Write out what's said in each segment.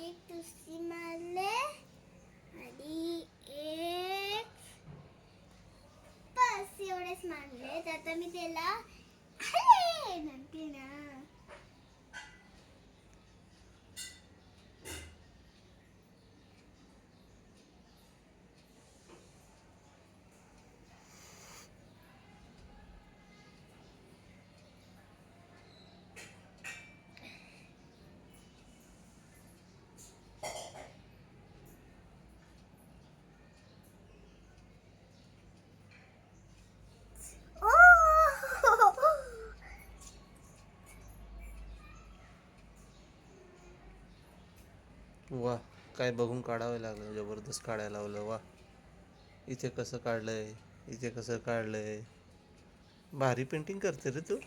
एक टुसी मारले आणि एक बस एवढेच मारले. तर आता मी त्याला अरे म्हणते ना. वा, काय बघून काढावं लागलं, जबरदस्त काढायला लावलं. वा, इथे कसं काढलंय, इथे कसं काढलंय. भारी पेंटिंग करते रे तू,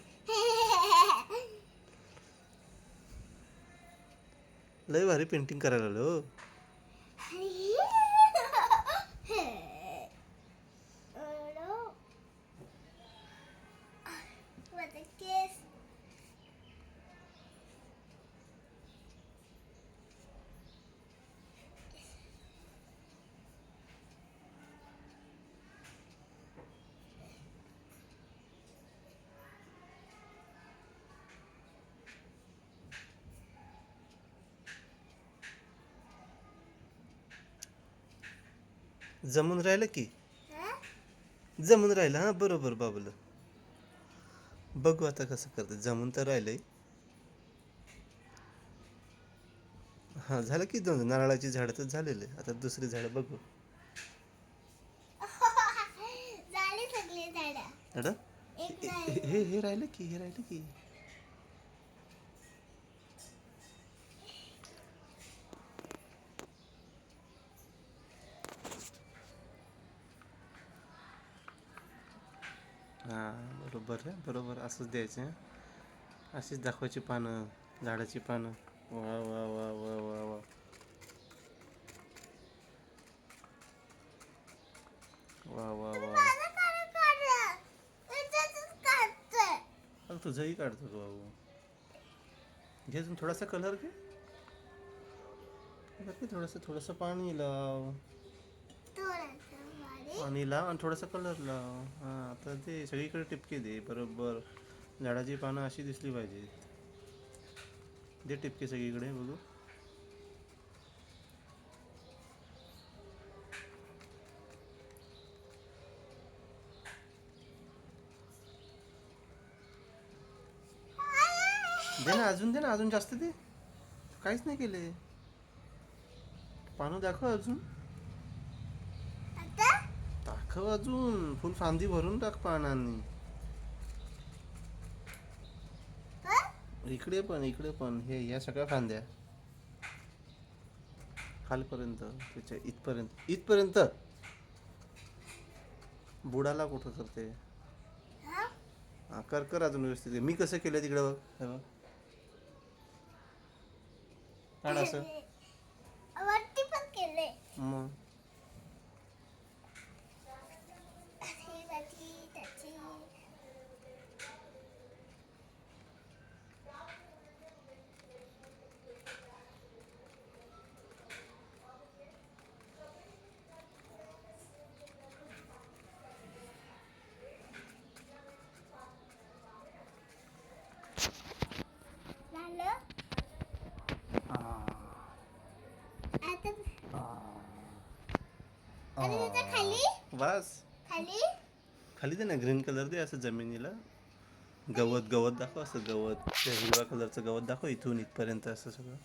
लय भारी पेंटिंग करायला लागलो. जमून राहिलं की, जमून राहिलं. हा बरोबर बाबूला. बघू आता कसं करते. जमून तर राहिलंय. हा, झालं की दोन नारळाची झाडं तर झालेले. आता दुसरी झाडं बघू. झाली सगळी झाडं. अडं, हे राहिलं की, हे राहिलं की. हा, बरोबर आहे, बरोबर. असंच द्यायचं. अशीच दाखवायची पानं, झाडाची पानं. वा वा वा वा वा वा वा वा वा. तुझंही काढतो का बाबू? घे अजून थोडासा कलर घे. थोडंसं पाणी लाव. पाणी लाव आणि थोडासा कलर लाव. हा, आता ते सगळीकडे टिपके दे बरोबर. झाडाची पानं अशी दिसली पाहिजेत. दे टिपके सगळीकडे बघू. दे ना, अजून दे ना, अजून जास्त दे. काहीच नाही केले. पानं दाखव अजून. दाखव अजून. फुल फांदी भरून टाक पानांनी. इकडे पण, इकडे पण. हे या सगळ्या फांद्या खालपर्यंत, त्याच्या इथपर्यंत, इथपर्यंत. बुडाला कुठं करते? हा, कर अजून व्यवस्थित. मी कसं केलं तिकडे बघ. हे बघ, काढ असं. वरती पण केले. मग बस. खाली दे ना, ग्रीन कलर दे असं जमिनीला. गवत गवत दाखव, असं गवत. त्या हिरव्या कलरचं गवत दाखव इथून इथपर्यंत असं सगळं.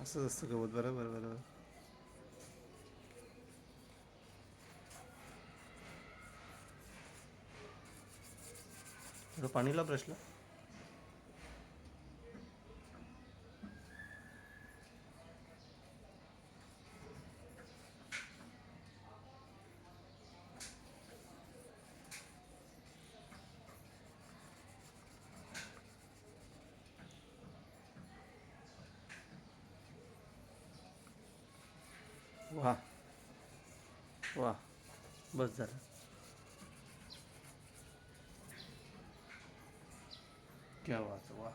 असंच असतं गवत. बरोबर बरोबर. थोडं पाणी लाव ब्रशला. वा वा, बस झालं. क्या बात आहे, वा